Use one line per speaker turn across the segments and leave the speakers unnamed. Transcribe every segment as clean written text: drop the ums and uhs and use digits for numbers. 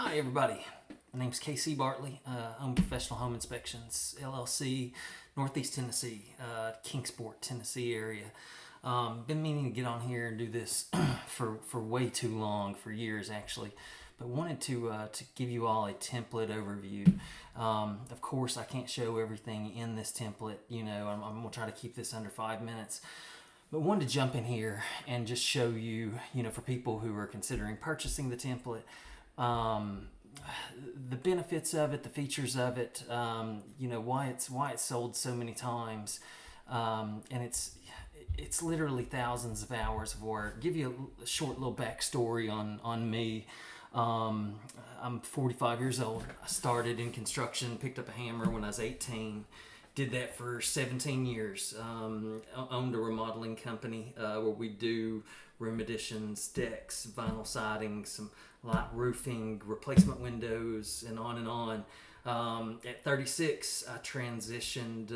Hi everybody, my name's KC Bartley, own Professional Home Inspections, LLC, Northeast Tennessee, Kingsport, Tennessee area. Been meaning to get on here and do this for way too long, for years actually, but wanted to give you all a template overview. Of course, I can't show everything in this template, I'm going to try to keep this under 5 minutes. But wanted to jump in here and just show you, for people who are considering purchasing the template, the benefits of it, the features of it, why it's sold so many times, and it's literally thousands of hours of work. Give you a short little backstory on me. I'm 45 years old. I started in construction, picked up a hammer when I was 18. Did that for 17 years. Owned a remodeling company where we do room additions, decks, vinyl siding, some light roofing, replacement windows, and on and on. At 36, I transitioned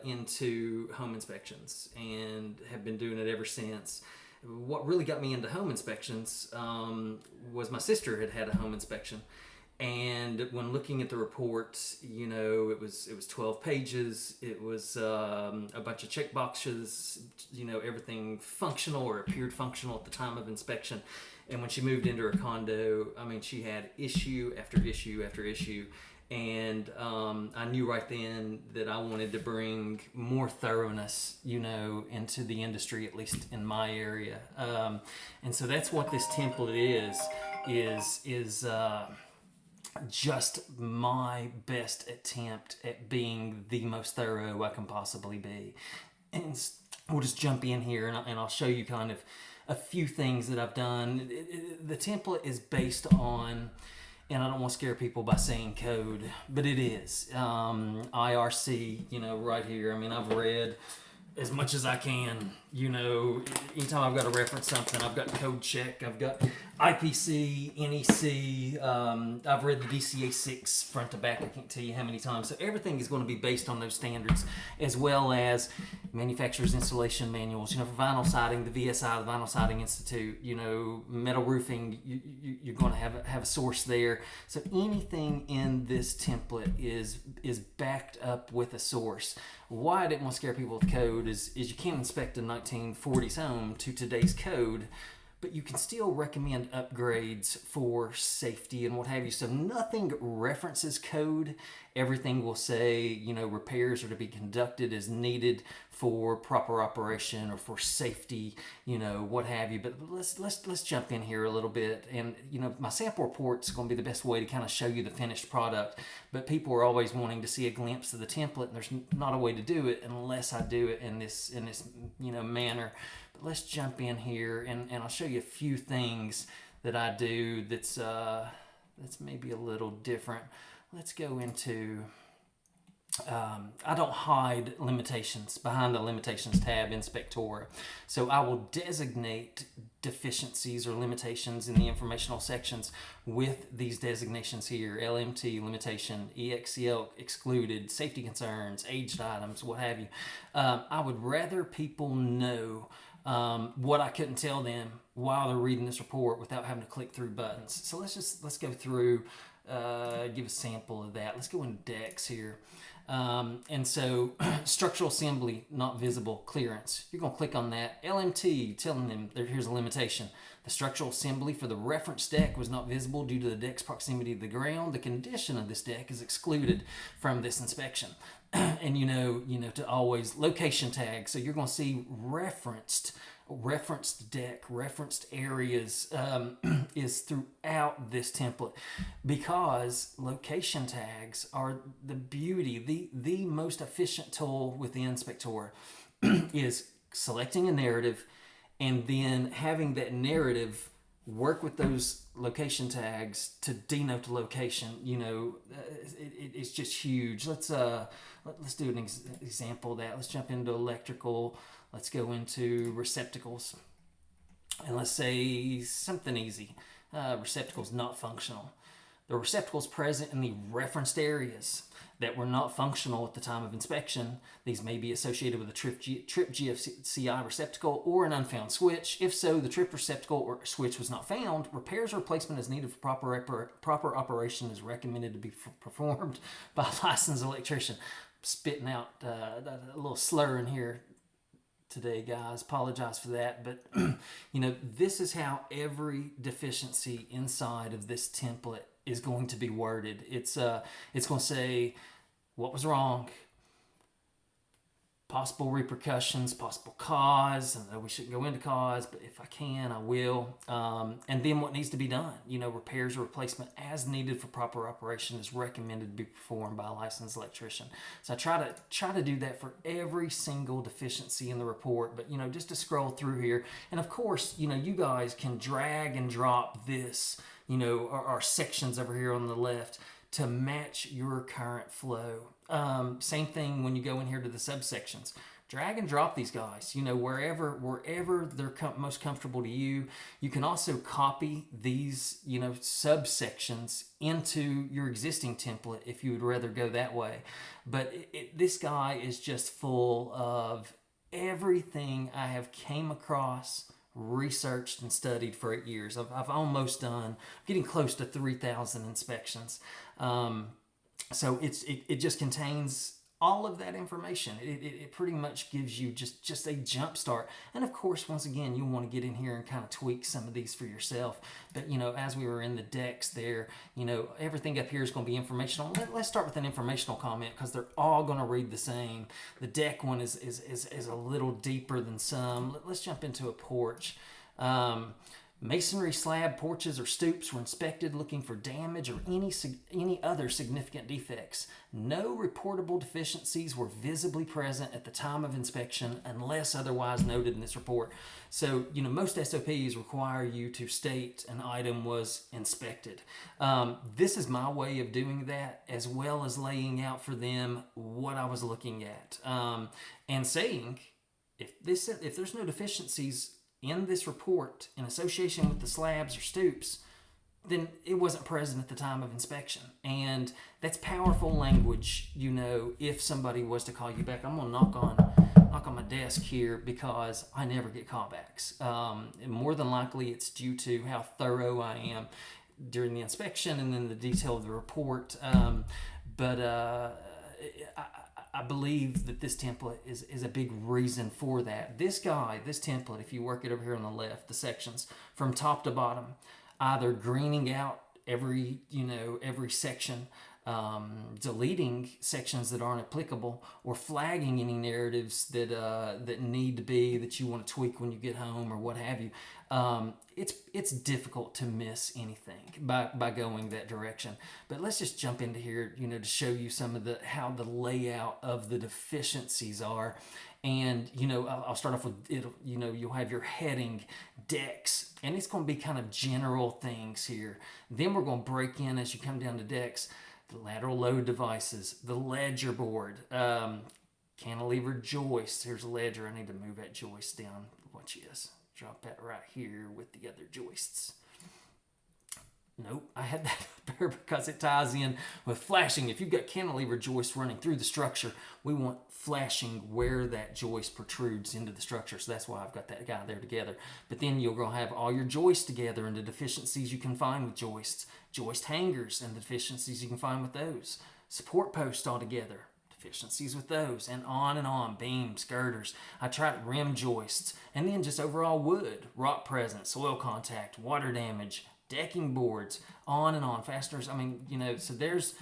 into home inspections and have been doing it ever since. What really got me into home inspections was my sister had a home inspection. And when looking at the report, it was 12 pages. It was a bunch of check boxes, everything functional or appeared functional at the time of inspection. And when she moved into her condo, she had issue after issue after issue. And I knew right then that I wanted to bring more thoroughness, into the industry, at least in my area. And so that's what this template is just my best attempt at being the most thorough I can possibly be. And we'll just jump in here and I'll show you kind of a few things that I've done. The template is based on, and I don't want to scare people by saying code, but it is IRC, right here. I've read as much as I can, anytime I've got to reference something, I've got code check, I've got IPC, NEC, I've read the DCA 6 front to back, I can't tell you how many times. So everything is going to be based on those standards, as well as manufacturer's installation manuals, for vinyl siding, the VSI, the Vinyl Siding Institute, metal roofing, you're going to have a source there. So anything in this template is backed up with a source. Why I didn't want to scare people with code is you can't inspect a 1940s home to today's code, but you can still recommend upgrades for safety and what have you. So nothing references code. Everything will say, repairs are to be conducted as needed for proper operation or for safety, what have you. But let's jump in here a little bit. And, my sample report's going to be the best way to kind of show you the finished product. But people are always wanting to see a glimpse of the template, and there's not a way to do it unless I do it in this manner. But let's jump in here and I'll show you a few things that I do that's maybe a little different. Let's go into, I don't hide limitations behind the limitations tab in Spectora. So I will designate deficiencies or limitations in the informational sections with these designations here: LMT limitation, EXCL excluded, safety concerns, aged items, what have you. I would rather people know what I couldn't tell them while they're reading this report without having to click through buttons. So let's go through, give a sample of that. Let's go into decks here. And so structural assembly not visible, clearance. You're going to click on that. LMT telling them here's a limitation. The structural assembly for the reference deck was not visible due to the deck's proximity to the ground. The condition of this deck is excluded from this inspection. And to always location tag. So you're going to see referenced deck, referenced areas is throughout this template, because location tags are the beauty, the most efficient tool within Spectora is selecting a narrative and then having that narrative work with those location tags to denote the location. It's just huge. Let's do an example of that. Let's jump into electrical. Let's go into receptacles. And let's say something easy. Receptacles not functional. The receptacles present in the referenced areas that were not functional at the time of inspection. These may be associated with a trip GFCI receptacle or an unfound switch. If so, the trip receptacle or switch was not found. Repairs or replacement is needed for proper operation is recommended to be performed by a licensed electrician. Spitting out a little slur in here today, guys. Apologize for that, but this is how every deficiency inside of this template is going to be worded. It's going to say what was wrong, possible repercussions, possible cause. I know we shouldn't go into cause, but if I can, I will. And then what needs to be done. Repairs or replacement as needed for proper operation is recommended to be performed by a licensed electrician. So I try to do that for every single deficiency in the report. But just to scroll through here, and of course, you guys can drag and drop this. Our sections over here on the left to match your current flow. Same thing when you go in here to the subsections. Drag and drop these guys, wherever they're most comfortable to you. You can also copy these, subsections into your existing template if you would rather go that way. But this guy is just full of everything I have came across, researched and studied for 8 years. I've almost done, getting close to 3,000 inspections. So it just contains all of that information. It pretty much gives you just a jump start. And of course, once again, you'll want to get in here and kind of tweak some of these for yourself. But as we were in the decks there, everything up here is going to be informational. Let's start with an informational comment because they're all going to read the same. The deck one is a little deeper than some. Let's jump into a porch. Masonry slab porches or stoops were inspected looking for damage or any other significant defects. No reportable deficiencies were visibly present at the time of inspection unless otherwise noted in this report. So, most SOPs require you to state an item was inspected. This is my way of doing that, as well as laying out for them what I was looking at. And saying, if there's no deficiencies in this report in association with the slabs or stoops, then it wasn't present at the time of inspection. And that's powerful language, if somebody was to call you back. I'm going to knock on my desk here because I never get callbacks. More than likely it's due to how thorough I am during the inspection and then the detail of the report. I believe that this template is a big reason for that. This template, if you work it over here on the left, the sections from top to bottom, either greening out every section, deleting sections that aren't applicable, or flagging any narratives that need to be, that you want to tweak when you get home or what have you. It's difficult to miss anything by going that direction. But let's just jump into here, to show you some of how the layout of the deficiencies are. And, I'll start off with, you'll have your heading, decks, and it's going to be kind of general things here. Then we're going to break in as you come down to decks, the lateral load devices, the ledger board, cantilever joists. Here's a ledger. I need to move that joist down. Watch this. Drop that right here with the other joists. Nope, I had that up there because it ties in with flashing. If you've got cantilever joists running through the structure, we want flashing where that joist protrudes into the structure. So that's why I've got that guy there together. But then you're going to have all your joists together and the deficiencies you can find with joists. Joist hangers and the deficiencies you can find with those. Support posts all together. Deficiencies with those, and on, beams, girders. I tried rim joists, and then just overall wood, rock presence, soil contact, water damage, decking boards, on, fasteners. So there's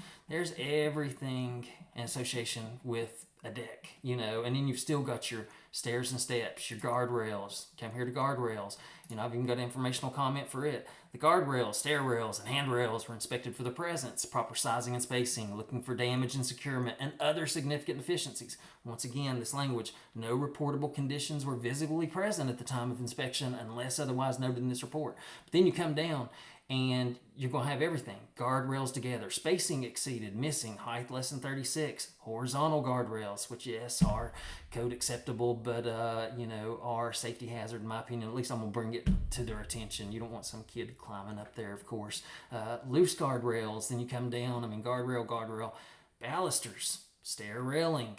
everything in association with a deck, and then you've still got your stairs and steps, your guardrails. Come here to guardrails. I've even got an informational comment for it. The guardrails, stair rails, and handrails were inspected for their presence, proper sizing and spacing, looking for damage and securement, and other significant deficiencies. Once again, this language, no reportable conditions were visibly present at the time of inspection unless otherwise noted in this report. But then you come down and you're going to have everything. Guardrails together, spacing exceeded, missing, height less than 36, horizontal guardrails, which yes, are code acceptable, but are safety hazard in my opinion. At least I'm going to bring it to their attention. You don't want some kid climbing up there, of course. Loose guardrails, then you come down, guardrail, balusters, stair railing,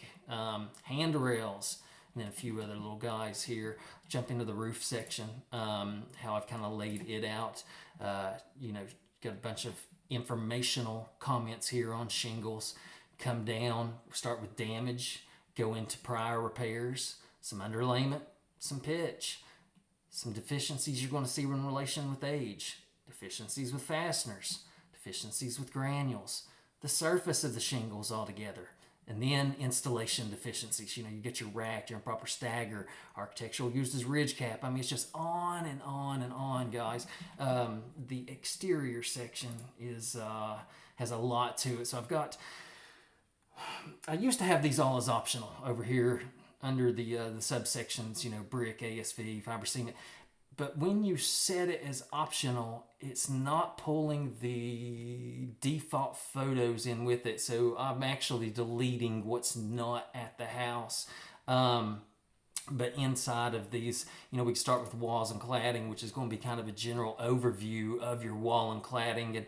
handrails, and then a few other little guys here. Jump into the roof section, how I've kind of laid it out. Got a bunch of informational comments here on shingles. Come down, start with damage, go into prior repairs, some underlayment, some pitch, some deficiencies you're going to see in relation with age, deficiencies with fasteners, deficiencies with granules, the surface of the shingles altogether, and then installation deficiencies. You get your rack, your improper stagger, architectural used as ridge cap. It's just on and on and on, guys. The exterior section has a lot to it. So I used to have these all as optional over here under the subsections, brick, ASV, fiber cement. But when you set it as optional, it's not pulling the default photos in with it. So I'm actually deleting what's not at the house. But inside of these, we can start with walls and cladding, which is going to be kind of a general overview of your wall and cladding. And,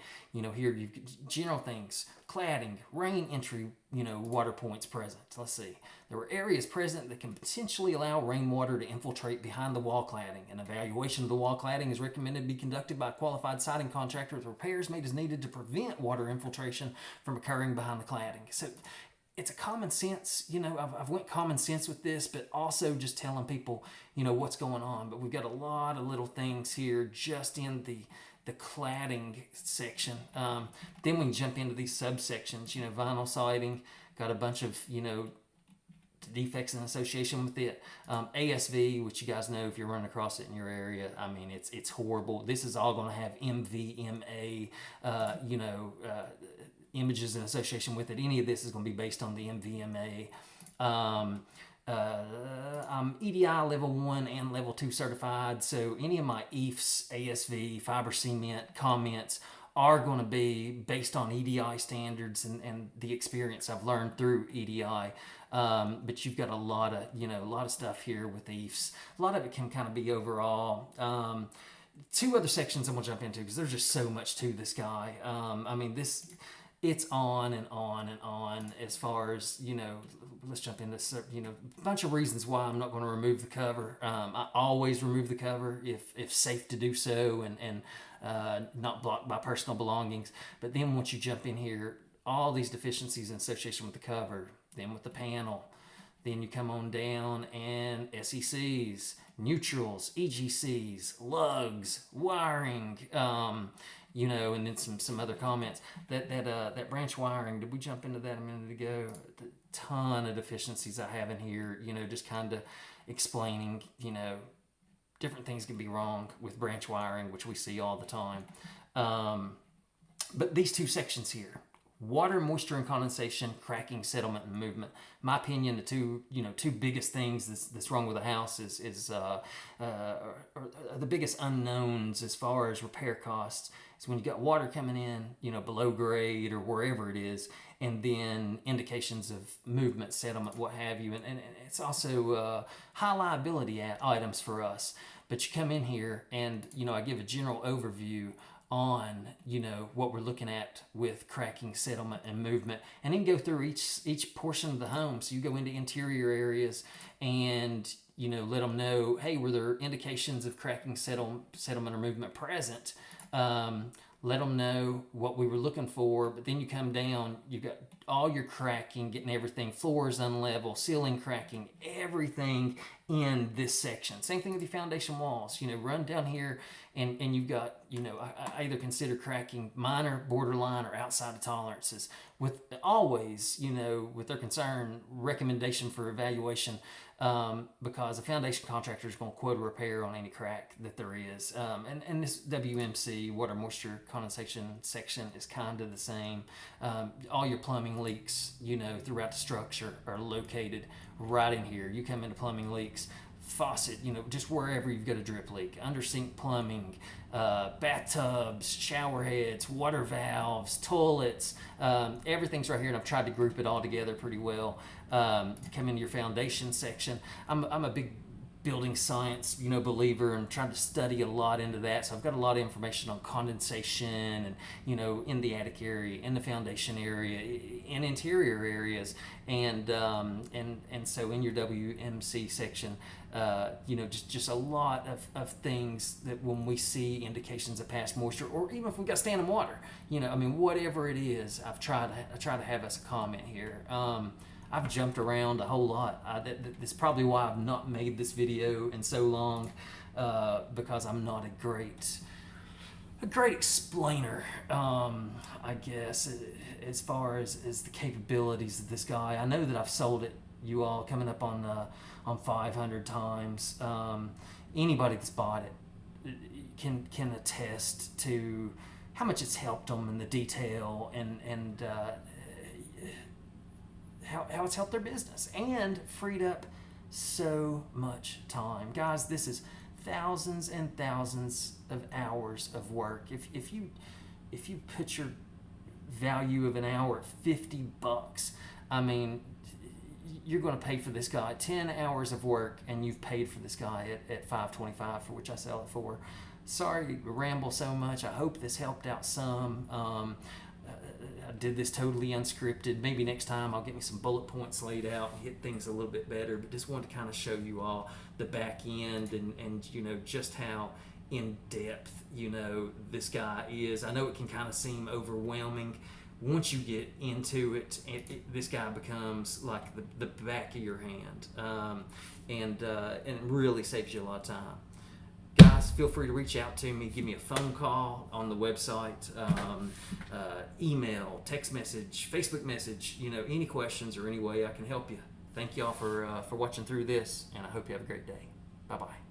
here you've general things, cladding, rain entry, water points present. Let's see. There were areas present that can potentially allow rainwater to infiltrate behind the wall cladding. An evaluation of the wall cladding is recommended to be conducted by a qualified siding contractor with repairs made as needed to prevent water infiltration from occurring behind the cladding. So it's a common sense, I've went common sense with this, but also just telling people, what's going on. But we've got a lot of little things here just in the cladding section. Then we can jump into these subsections, vinyl siding, got a bunch of, defects in association with it. ASV, which you guys know if you're running across it in your area, it's horrible. This is all going to have MVMA, images in association with it. Any of this is going to be based on the MVMA. I'm EDI level 1 and level 2 certified, so any of my EIFS, ASV, fiber cement comments are going to be based on EDI standards and the experience I've learned through EDI. But you've got a lot of stuff here with EIFS. A lot of it can kind of be overall. Two other sections I'm going to jump into because there's just so much to this guy. It's on and on and on as far as, let's jump into, a bunch of reasons why I'm not going to remove the cover. I always remove the cover if safe to do so and not blocked by personal belongings. But then once you jump in here, all these deficiencies in association with the cover, then with the panel, then you come on down and SECs, neutrals, EGCs, lugs, wiring, and then some other comments. That branch wiring, did we jump into that a minute ago? A ton of deficiencies I have in here, just kind of explaining, different things can be wrong with branch wiring, which we see all the time. But these two sections here, water, moisture, and condensation, cracking, settlement, and movement. My opinion, the two biggest things that's wrong with a house is the biggest unknowns as far as repair costs is when you got water coming in, below grade or wherever it is, and then indications of movement, settlement, what have you, and it's also high liability items for us. But you come in here and I give a general overview on what we're looking at with cracking, settlement, and movement, and then go through each portion of the home. So you go into interior areas and let them know, hey, were there indications of cracking, settlement, or movement present? Let them know what we were looking for. But then you come down, you've got all your cracking, getting everything, floors unlevel, ceiling cracking, everything in this section. Same thing with your foundation walls. Run down here and you've got, I either consider cracking minor, borderline, or outside of tolerances. With always, with their concern, recommendation for evaluation, because a foundation contractor is going to quote a repair on any crack that there is. And this WMC, water, moisture, condensation section is kind of the same. All your plumbing leaks, throughout the structure are located right in here. You come into plumbing leaks, faucet, just wherever you've got a drip leak, under sink plumbing, bathtubs, shower heads, water valves, toilets, everything's right here, and I've tried to group it all together pretty well. Come into your foundation section. I'm a big building science, believer, and trying to study a lot into that. So I've got a lot of information on condensation and, in the attic area, in the foundation area, in interior areas. And so in your WMC section, just a lot of things that when we see indications of past moisture, or even if we've got standing water, whatever it is, I try to have us a comment here. I've jumped around a whole lot. That's probably why I've not made this video in so long, because I'm not a great explainer, I guess, as far as the capabilities of this guy. I know that I've sold it, you all, coming up on 500 times. Anybody that's bought it can attest to how much it's helped them in the detail and how it's helped their business and freed up so much time. Guys, this is thousands and thousands of hours of work. If you put your value of an hour at $50, you're going to pay for this guy 10 hours of work, and you've paid for this guy at $5.25, for which I sell it for. Sorry to ramble so much. I hope this helped out some. I did this totally unscripted. Maybe next time I'll get me some bullet points laid out and hit things a little bit better, but just wanted to kind of show you all the back end and just how in depth this guy is. I know it can kind of seem overwhelming. Once you get into it, this guy becomes like the back of your hand, and it really saves you a lot of time. Guys, feel free to reach out to me. Give me a phone call on the website, email, text message, Facebook message, any questions or any way I can help you. Thank y'all for watching through this, and I hope you have a great day. Bye-bye.